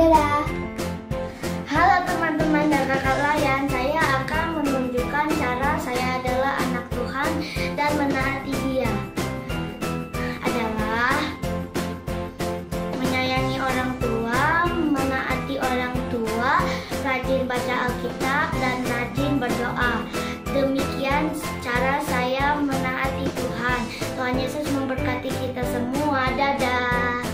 Bella. Halo teman-teman dan kakak layan, saya akan menunjukkan cara saya adalah anak Tuhan dan menaati Dia. Adalah menyayangi orang tua, menaati orang tua, rajin baca Alkitab dan rajin berdoa. Demikian cara saya menaati Tuhan. Tuhan Yesus memberkati kita semua. Dadah.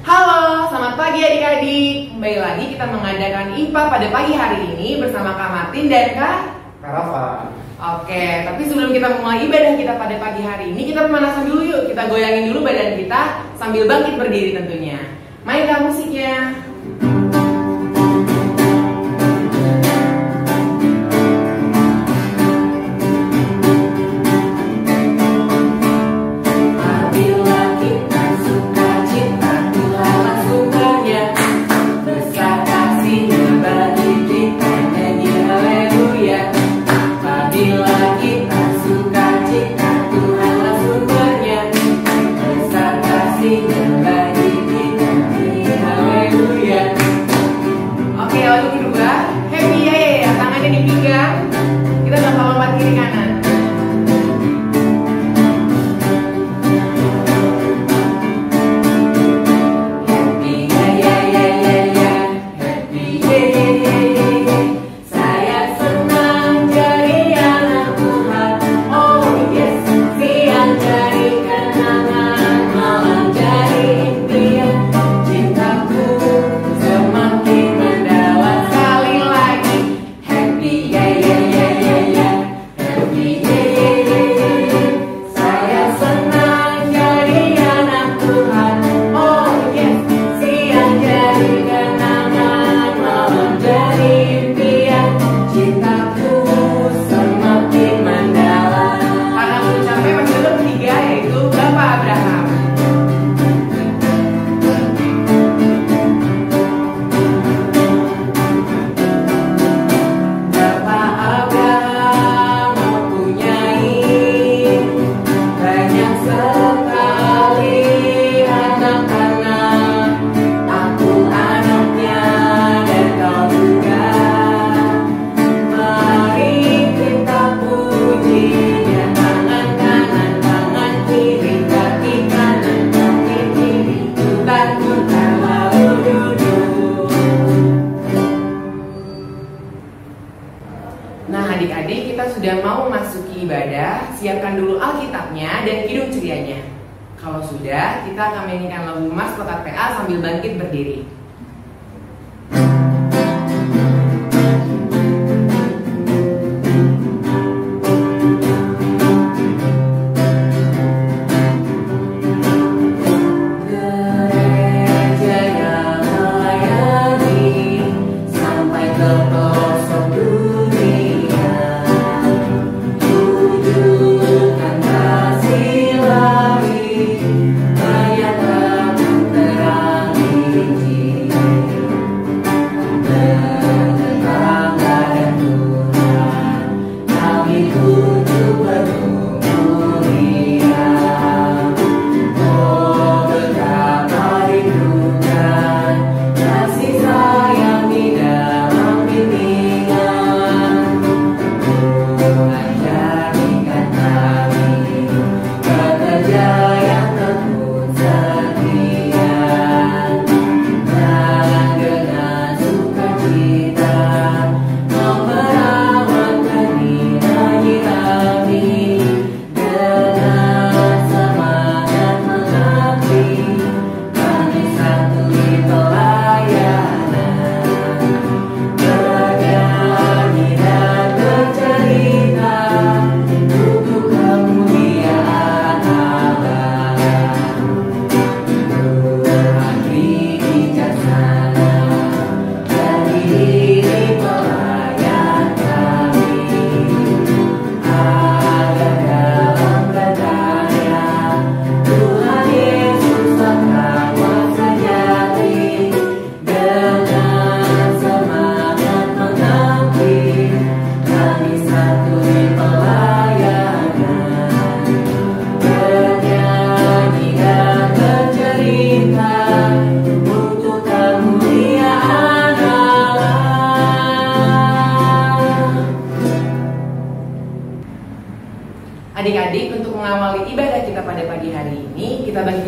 Halo, selamat pagi adik-adik. Kembali lagi kita mengadakan IPA pada pagi hari ini bersama Kak Martin dan Kak Rafa. Oke, tapi sebelum kita mulai ibadah kita pada pagi hari ini, kita pemanasan dulu yuk. Kita goyangin dulu badan kita sambil bangkit berdiri tentunya. Mainkan musiknya. Adik-adik, kita sudah mau memasuki ibadah. Siapkan dulu Alkitabnya dan Kidung Cerianya. Kalau sudah, kita akan menyanyikan lagu Mas Lekat PA sambil bangkit berdiri. Banyak terang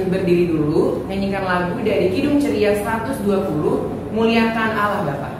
berdiri dulu, nyanyikan lagu dari Kidung Ceria 120, Muliakan Allah Bapa.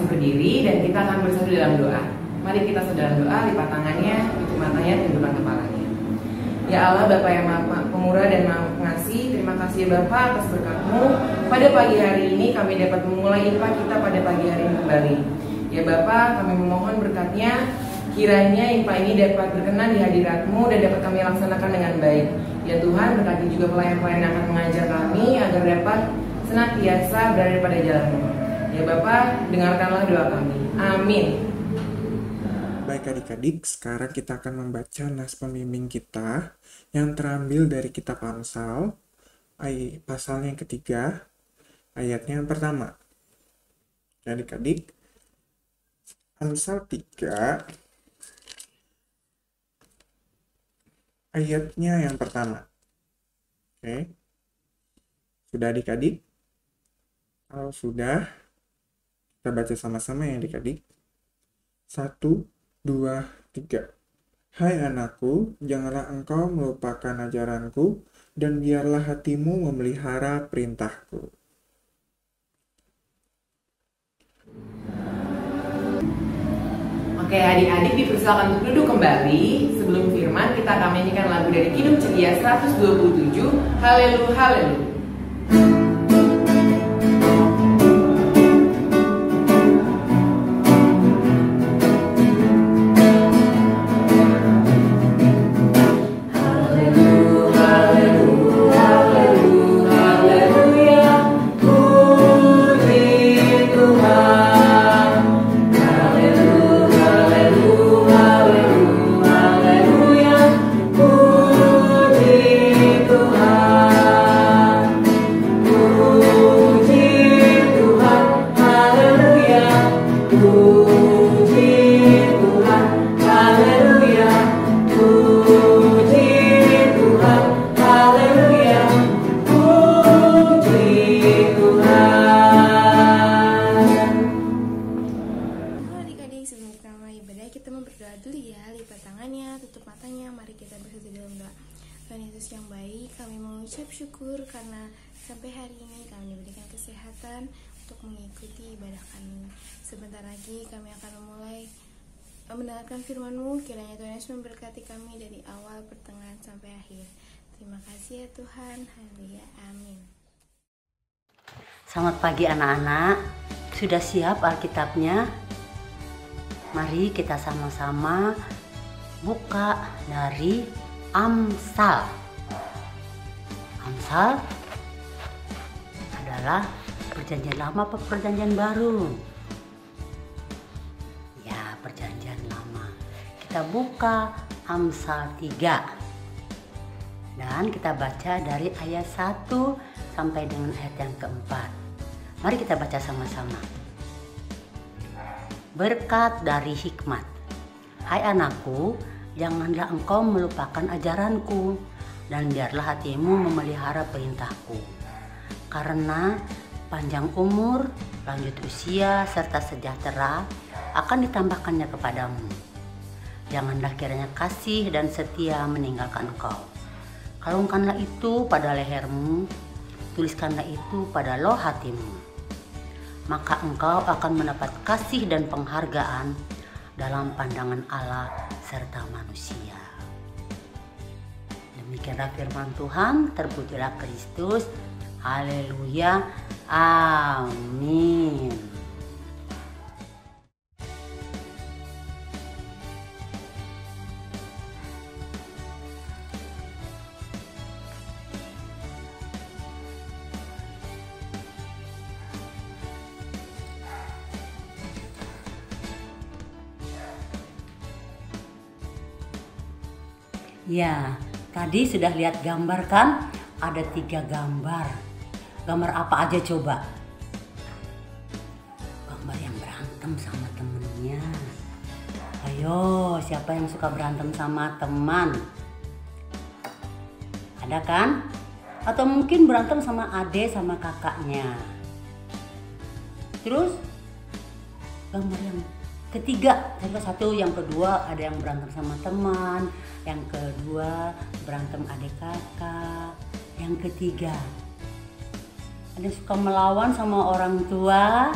Berdiri dan kita akan bersatu dalam doa. Mari kita dalam doa, lipat tangannya, tutup matanya, tundukkan kepalanya. Ya Allah, Bapa yang Maha Pemurah dan Maha Pengasih, terima kasih ya Bapa atas berkat-Mu. Pada pagi hari ini kami dapat memulai IPA kita pada pagi hari ini kembali. Ya Bapa, kami memohon berkat-Nya, kiranya IPA ini dapat berkenan di hadirat-Mu dan dapat kami laksanakan dengan baik. Ya Tuhan, berkati juga pelayan-pelayan yang akan mengajar kami agar dapat senantiasa berada pada jalan-Mu. Ya Bapak, dengarkanlah doa kami. Amin. Baik adik-adik, sekarang kita akan membaca nas pembimbing kita yang terambil dari kitab Amsal, pasalnya yang ketiga, ayatnya yang pertama. Adik-adik, Amsal 3, ayatnya yang pertama. Oke. Sudah adik-adik? Kalau sudah, kita baca sama-sama ya adik-adik. 1, 2, 3. Hai anakku, janganlah engkau melupakan ajaranku, dan biarlah hatimu memelihara perintahku. Oke adik-adik dipersilakan untuk duduk kembali. Sebelum firman kita akan menyanyikan lagu dari Kidung Ceria 127, Haleluya Haleluya. Yang baik, kami mengucap syukur karena sampai hari ini kami diberikan kesehatan untuk mengikuti ibadah kami. Sebentar lagi kami akan memulai mendengarkan firman-Mu. Kiranya Tuhan Yesus memberkati kami dari awal, pertengahan sampai akhir. Terima kasih ya Tuhan. Haleluya. Amin. Selamat pagi anak-anak. Sudah siap Alkitabnya? Mari kita sama-sama buka dari Amsal. Amsal adalah perjanjian lama atau perjanjian baru? Ya, perjanjian lama. Kita buka Amsal 3. Dan kita baca dari ayat 1 sampai dengan ayat yang keempat. Mari kita baca sama-sama. Berkat dari hikmat. Hai anakku, janganlah engkau melupakan ajaranku, dan biarlah hatimu memelihara perintahku. Karena panjang umur, lanjut usia, serta sejahtera akan ditambahkannya kepadamu. Janganlah kiranya kasih dan setia meninggalkan engkau. Kalungkanlah itu pada lehermu, tuliskanlah itu pada loh hatimu. Maka engkau akan mendapat kasih dan penghargaan dalam pandangan Allah serta manusia. Demikianlah firman Tuhan, terpujilah Kristus. Haleluya. Amin. Ya, tadi sudah lihat gambar kan? Ada 3 gambar. Gambar apa aja coba? Gambar yang berantem sama temennya. Ayo, siapa yang suka berantem sama teman? Ada kan? Atau mungkin berantem sama adik sama kakaknya. Terus gambar yang ketiga, satu, yang kedua ada yang berantem sama teman, yang kedua berantem adik kakak, yang ketiga ada yang suka melawan sama orang tua.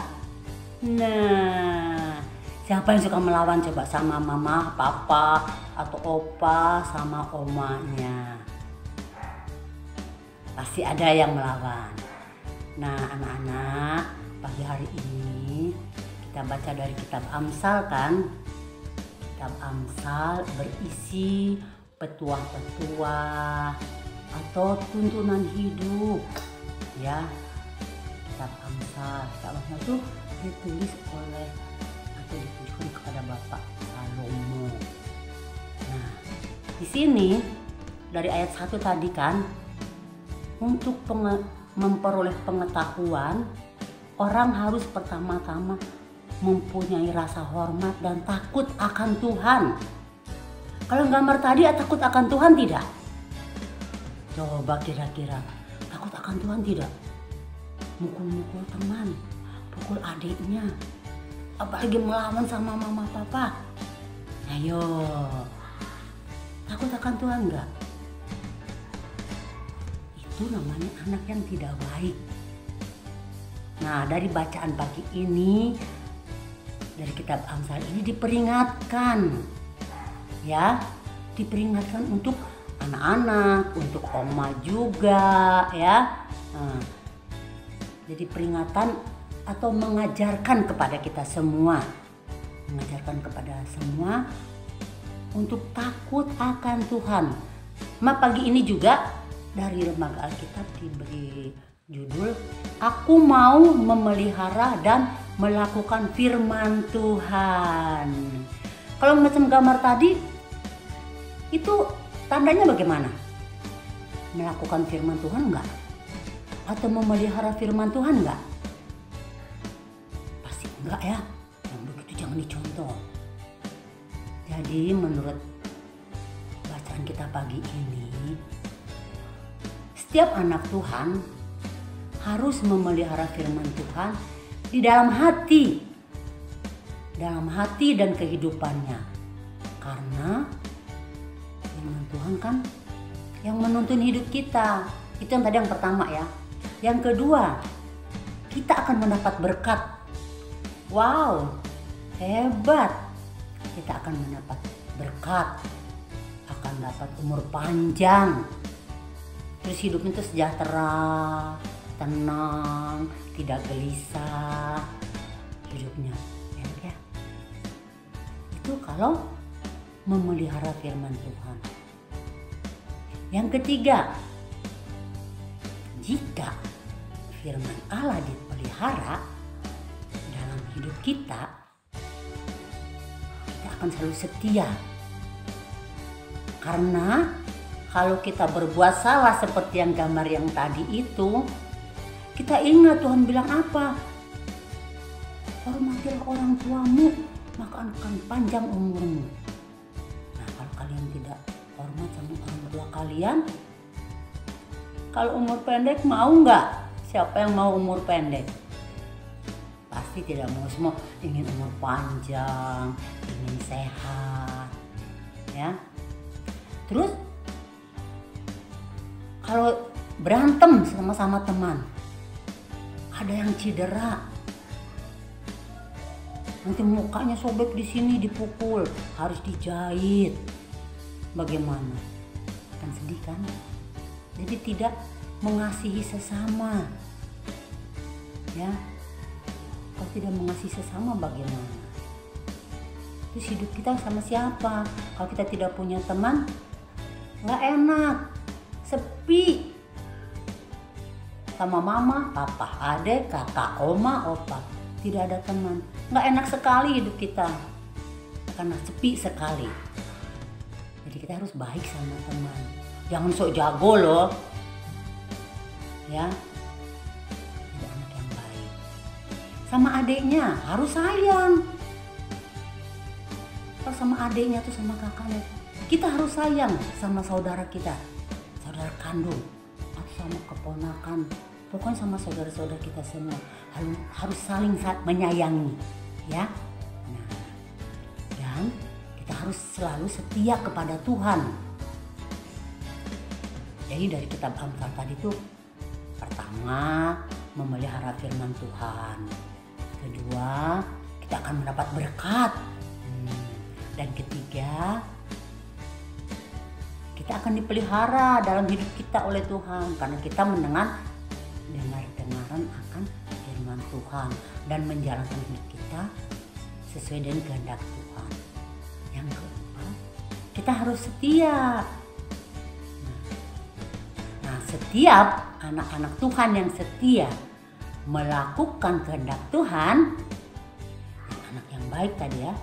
Nah, siapa yang suka melawan coba? Sama mama, papa, atau opa sama omanya? Pasti ada yang melawan. Nah, anak-anak, pagi hari ini kita baca dari kitab Amsal kan? Kitab Amsal berisi petuah-petuah atau tuntunan hidup, ya. Kitab Amsal itu ditulis oleh atau ditujukan kepada Bapak Salomo. Nah, di sini dari ayat 1 tadi kan, untuk memperoleh pengetahuan, orang harus pertama-tama mempunyai rasa hormat dan takut akan Tuhan. Kalau gambar tadi takut akan Tuhan tidak? Coba kira-kira takut akan Tuhan tidak? Mukul-mukul teman, pukul adiknya, apalagi melawan sama mama papa. Ayo, takut akan Tuhan enggak? Itu namanya anak yang tidak baik. Nah, dari bacaan pagi ini, dari kitab Amsal ini diperingatkan, ya, diperingatkan untuk anak-anak, untuk oma juga, ya. Nah, jadi peringatan atau mengajarkan kepada kita semua, untuk takut akan Tuhan. Pagi ini juga dari Lembaga Alkitab diberi judul Aku Mau Memelihara dan Melakukan Firman Tuhan. Kalau macam gambar tadi, itu tandanya bagaimana? Melakukan firman Tuhan enggak? Atau memelihara firman Tuhan enggak? Pasti enggak ya. Yang begitu jangan dicontoh. Jadi menurut bacaan kita pagi ini, setiap anak Tuhan harus memelihara firman Tuhan di dalam hati dan kehidupannya. Karena firman Tuhan kan yang menuntun hidup kita. Itu yang tadi yang pertama ya. Yang kedua, kita akan mendapat berkat. Wow, hebat. Kita akan mendapat berkat, akan dapat umur panjang. Terus hidupnya itu sejahtera, tenang, tidak gelisah hidupnya, ya. Itu kalau memelihara firman Tuhan. Yang ketiga, jika firman Allah dipelihara dalam hidup kita akan selalu setia. Karena kalau kita berbuat salah seperti yang gambar yang tadi itu, kita ingat Tuhan bilang apa? Hormatilah orang tuamu, maka akan panjang umurmu. Nah, kalau kalian tidak hormat sama orang tua kalian, kalau umur pendek mau nggak? Siapa yang mau umur pendek? Pasti tidak mau, semua ingin umur panjang, ingin sehat, ya. Terus kalau berantem sama teman, ada yang cedera, nanti mukanya sobek di sini, dipukul, harus dijahit. Bagaimana? Kan sedih kan? Jadi tidak mengasihi sesama, ya. Kalau tidak mengasihi sesama bagaimana? Terus hidup kita sama siapa? Kalau kita tidak punya teman, nggak enak, sepi. Sama mama, papa, adik, kakak, oma, opa, tidak ada teman, nggak enak sekali hidup kita, karena sepi sekali. Jadi kita harus baik sama teman. Jangan sok jago loh. Ya. Jadi anak yang baik. Sama adiknya harus sayang. Kalau sama adiknya tuh sama kakaknya, kita harus sayang sama saudara kita, saudara kandung atau sama keponakan. Pokoknya sama saudara-saudara kita semua harus saling menyayangi, ya. Nah, dan kita harus selalu setia kepada Tuhan. Jadi dari kitab Amsal tadi tuh, pertama memelihara firman Tuhan, kedua kita akan mendapat berkat, dan ketiga kita akan dipelihara dalam hidup kita oleh Tuhan karena kita dengar-dengaran akan firman Tuhan dan menjalankan hidup kita sesuai dengan kehendak Tuhan. Yang keempat, kita harus setia. Nah, setiap anak-anak Tuhan yang setia melakukan kehendak Tuhan, anak yang baik tadi ya,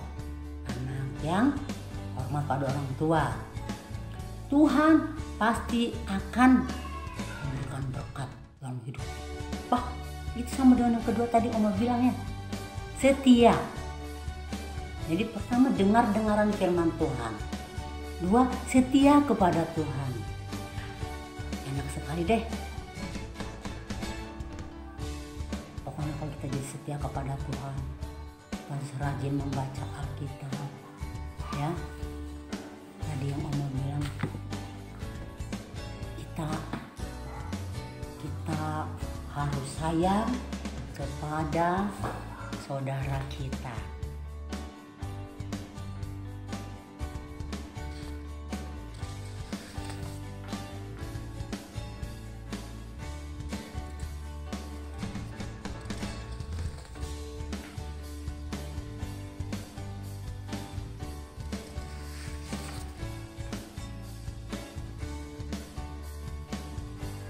anak yang hormat pada orang tua, Tuhan pasti akan memberikan berkat dalam hidup. Wah, itu sama dengan yang kedua tadi Oma bilangnya, setia. Jadi pertama dengar-dengaran firman Tuhan, dua setia kepada Tuhan. Enak sekali deh. Pokoknya kalau kita jadi setia kepada Tuhan, harus rajin membaca Alkitab, ya. Tadi yang Oma bilang, kita harus sayang kepada saudara kita.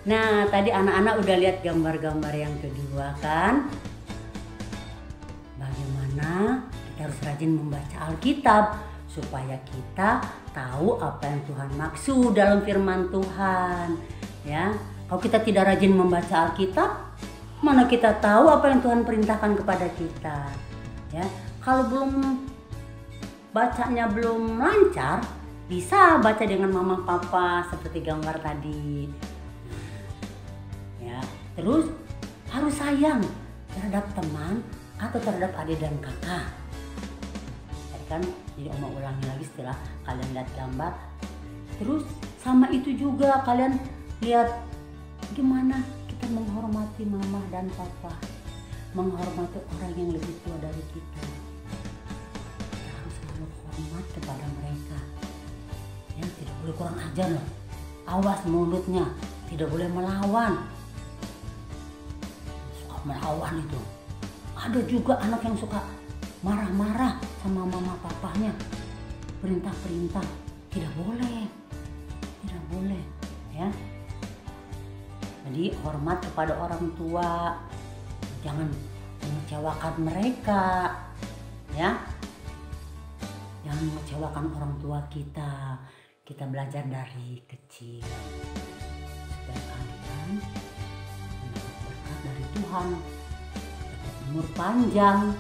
Nah, tadi anak-anak udah lihat gambar-gambar yang kedua kan? Bagaimana kita harus rajin membaca Alkitab supaya kita tahu apa yang Tuhan maksud dalam firman Tuhan. Ya, kalau kita tidak rajin membaca Alkitab, mana kita tahu apa yang Tuhan perintahkan kepada kita? Ya, kalau bacanya belum lancar, bisa baca dengan mama papa seperti gambar tadi. Ya, terus harus sayang terhadap teman atau terhadap adik dan kakak. Tadi kan jadi Oma ulangi lagi setelah kalian lihat gambar. Terus sama itu juga kalian lihat gimana kita menghormati mama dan papa, menghormati orang yang lebih tua dari kita. Kita harus selalu hormat kepada mereka. Ya, tidak boleh kurang ajar loh. Awas mulutnya, tidak boleh melawan. Melawan itu. Ada juga anak yang suka marah-marah sama mama papanya. Perintah-perintah tidak boleh. Tidak boleh, ya. Jadi hormat kepada orang tua. Jangan mengecewakan mereka, ya. Jangan mengecewakan orang tua kita. Kita belajar dari kecil. Supaya kalian dari Tuhan, umur panjang,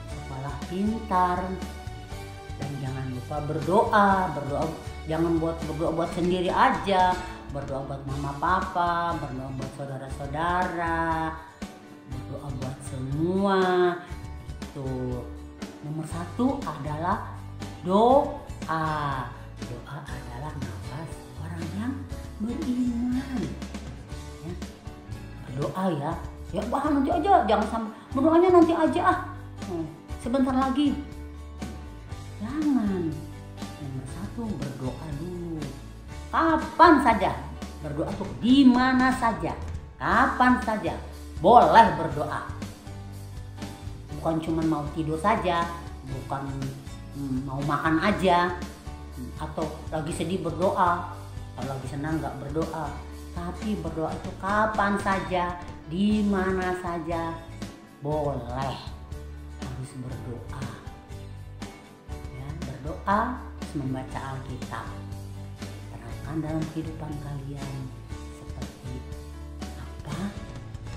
kepala pintar, dan jangan lupa berdoa. Jangan berdoa buat sendiri aja, berdoa buat mama papa, berdoa buat saudara-saudara, berdoa buat semua. Itu nomor satu adalah doa. Doa adalah nafas orang yang beriman. Ya. Berdoa ya nanti aja, jangan sampai berdoanya nanti aja sebentar lagi. Jangan. Nomor satu berdoa dulu. Kapan saja berdoa tuh, di mana saja, kapan saja boleh berdoa. Bukan cuma mau tidur saja, bukan mau makan aja, atau lagi sedih berdoa, kalau lagi senang nggak berdoa. Tapi berdoa itu kapan saja, di mana saja boleh, harus berdoa. Ya, berdoa, membaca Alkitab. kerjakan dalam kehidupan kalian. Seperti apa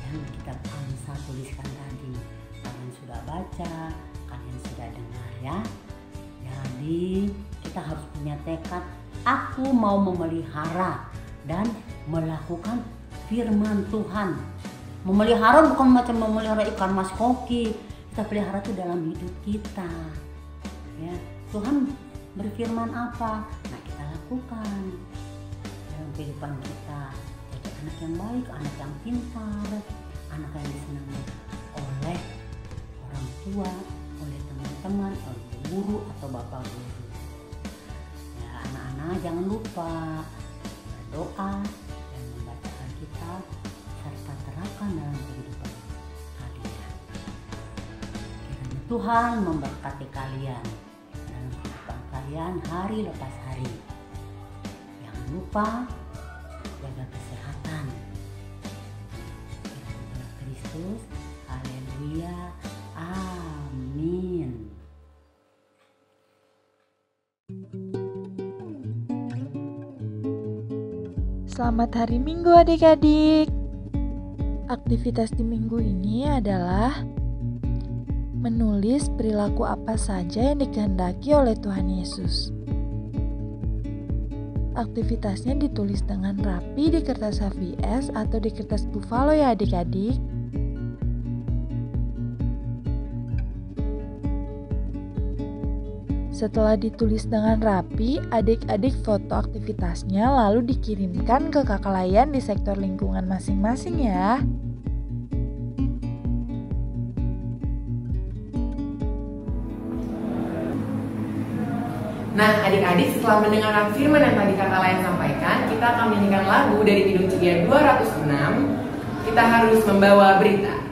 yang kita Ansa tuliskan tadi. Kalian sudah baca, kalian sudah dengar ya. Jadi kita harus punya tekad, aku mau memelihara dan melakukan firman Tuhan. Memelihara bukan macam memelihara ikan mas koki. Kita pelihara itu dalam hidup kita. Ya, Tuhan berfirman apa? Nah, kita lakukan dalam kehidupan kita. Jadi anak yang baik, anak yang pintar, anak yang disenangi oleh orang tua, oleh teman-teman, oleh guru atau bapak guru. Ya, anak-anak jangan lupa berdoa dan membaca Alkitab serta terapkan dalam kehidupan kalian. Kiranya Tuhan memberkati kalian dalam kehidupan kalian hari lepas hari. Jangan lupa jaga kesehatan. Dalam Kristus, haleluya, amin. Selamat hari Minggu adik-adik. Aktivitas di minggu ini adalah menulis perilaku apa saja yang dikehendaki oleh Tuhan Yesus. Aktivitasnya ditulis dengan rapi di kertas HVS atau di kertas buffalo ya adik-adik. Setelah ditulis dengan rapi, adik-adik foto aktivitasnya lalu dikirimkan ke kakak layan di sektor lingkungan masing-masing ya. Nah, adik-adik setelah mendengarkan firman yang tadi kakak lain sampaikan, kita akan menyanyikan lagu dari Kidung Ceria 206. Kita harus membawa berita.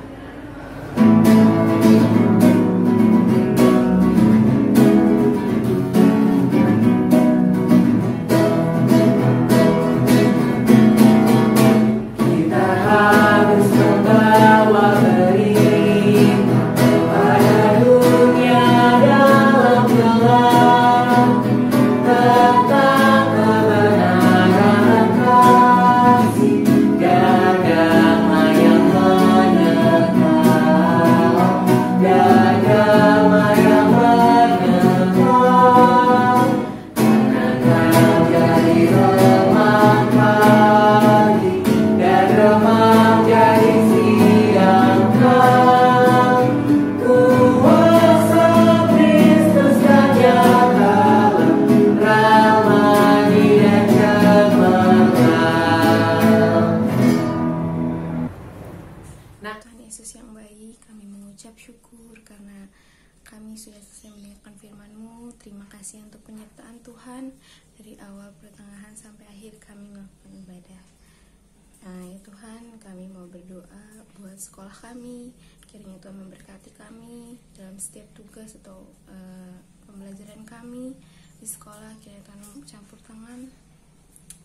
syukur karena kami sudah selesai mendengarkan firman-Mu. Terima kasih untuk penyertaan Tuhan dari awal pertengahan sampai akhir kami melakukan ibadah. Nah ya Tuhan, kami mau berdoa buat sekolah kami. Kiranya Tuhan memberkati kami dalam setiap tugas atau pembelajaran kami di sekolah. Kiranya Tuhan campur tangan.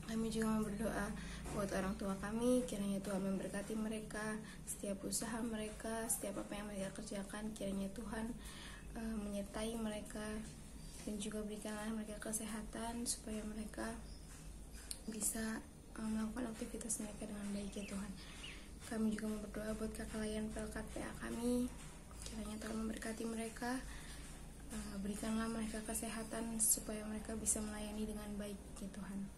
Kami juga mau berdoa buat orang tua kami, kiranya Tuhan memberkati mereka, setiap usaha mereka, setiap apa yang mereka kerjakan, kiranya Tuhan menyertai mereka, dan juga berikanlah mereka kesehatan supaya mereka bisa melakukan aktivitas mereka dengan baik ya Tuhan. Kami juga mau berdoa buat kakak layan pelkat PA kami, kiranya Tuhan memberkati mereka, berikanlah mereka kesehatan supaya mereka bisa melayani dengan baik ya Tuhan.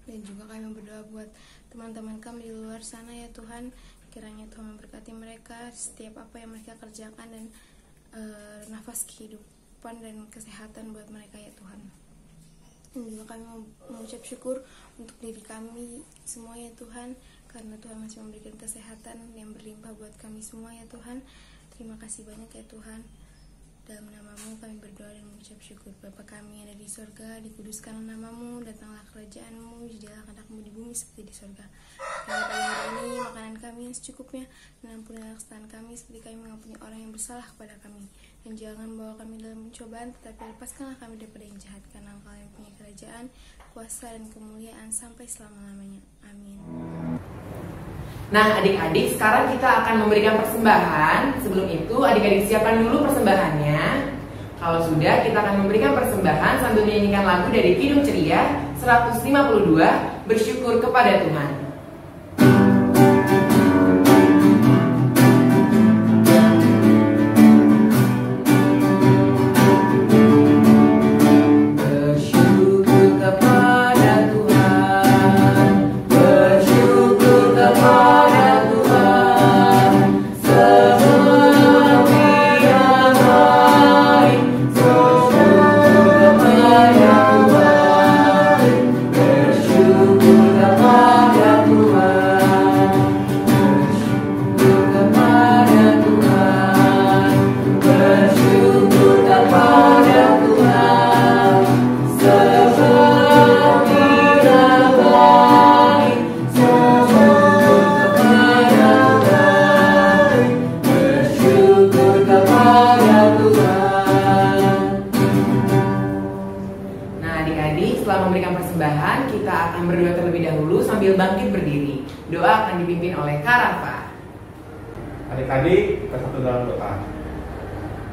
Dan juga kami berdoa buat teman-teman kami di luar sana ya Tuhan, kiranya Tuhan memberkati mereka setiap apa yang mereka kerjakan, dan nafas kehidupan dan kesehatan buat mereka ya Tuhan. Dan juga kami mengucap syukur untuk diri kami semua ya Tuhan, karena Tuhan masih memberikan kesehatan yang berlimpah buat kami semua ya Tuhan. Terima kasih banyak ya Tuhan. Dalam nama-Mu kami berdoa dan mengucap syukur. Bapa kami yang ada di sorga, dikuduskanlah nama-Mu, datanglah kerajaan-Mu, jadilah kehendak-Mu di bumi seperti di sorga. Dan pada hari ini makanan kami yang secukupnya, dan ampunilah kesalahan kami seperti kami mengampuni orang yang bersalah kepada kami. Dan jangan bawa kami dalam pencobaan, tetapi lepaskanlah kami daripada yang jahat, karena Engkau yang punya kerajaan, kuasa dan kemuliaan sampai selama-lamanya. Amin. Nah adik-adik, sekarang kita akan memberikan persembahan. Sebelum itu adik-adik siapkan dulu persembahannya. Kalau sudah, kita akan memberikan persembahan sambil menyanyikan lagu dari Kidung Ceria 152, Bersyukur kepada Tuhan. Setelah memberikan persembahan, kita akan berdoa terlebih dahulu sambil bangkit berdiri. Doa akan dipimpin oleh Kak Rafa. Adik-adik, kita satu dalam doa.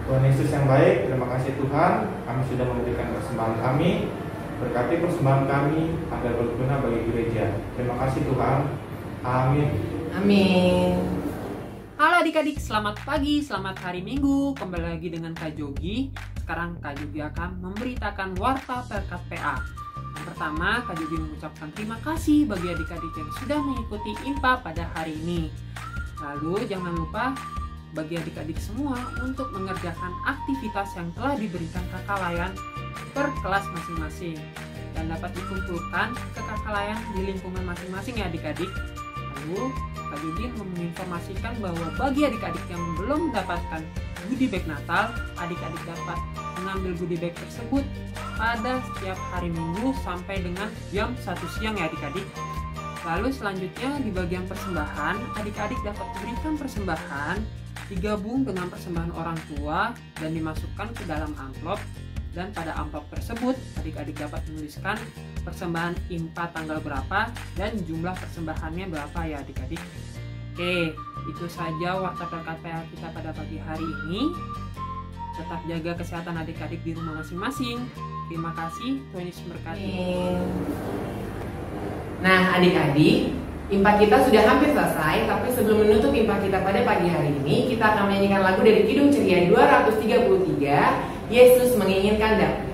Tuhan Yesus yang baik, terima kasih Tuhan, kami sudah memberikan persembahan kami. Berkati persembahan kami agar berguna bagi gereja. Terima kasih Tuhan. Amin. Amin. Halo adik-adik, selamat pagi, selamat hari Minggu. Kembali lagi dengan Kak Jogi. Sekarang Kak Jogi akan memberitakan warta Perkat PA. Yang pertama, Kak Jogi mengucapkan terima kasih bagi adik-adik yang sudah mengikuti IMPA pada hari ini. Lalu jangan lupa bagi adik-adik semua untuk mengerjakan aktivitas yang telah diberikan Kakak Layan per kelas masing-masing dan dapat dikumpulkan ke Kakak Layan di lingkungan masing-masing ya adik-adik. Lalu Kak Jogi menginformasikan bahwa bagi adik-adik yang belum mendapatkan goodie bag Natal, adik-adik dapat mengambil goodie bag tersebut pada setiap hari Minggu sampai dengan jam 1 siang ya adik-adik. Lalu selanjutnya di bagian persembahan, adik-adik dapat memberikan persembahan digabung dengan persembahan orang tua dan dimasukkan ke dalam amplop, dan pada amplop tersebut adik-adik dapat menuliskan persembahan IMPA tanggal berapa dan jumlah persembahannya berapa ya adik-adik. Oke, itu saja warta Perkat PA kita pada pagi hari ini. Tetap jaga kesehatan adik-adik di rumah masing-masing. Terima kasih, Tuhan Yesus memberkati. Nah adik-adik, IMPA kita sudah hampir selesai, tapi sebelum menutup IMPA kita pada pagi hari ini, kita akan menyanyikan lagu dari Kidung Ceria 233, Yesus Menginginkan Damai.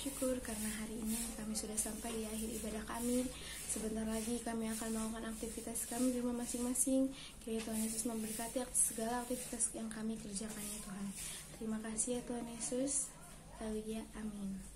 Syukur karena hari ini kami sudah sampai di akhir ibadah kami. Sebentar lagi kami akan melakukan aktivitas kami di rumah masing-masing. Kiranya Tuhan Yesus memberkati segala aktivitas yang kami kerjakan ya Tuhan. Terima kasih ya Tuhan Yesus. Haleluya, amin.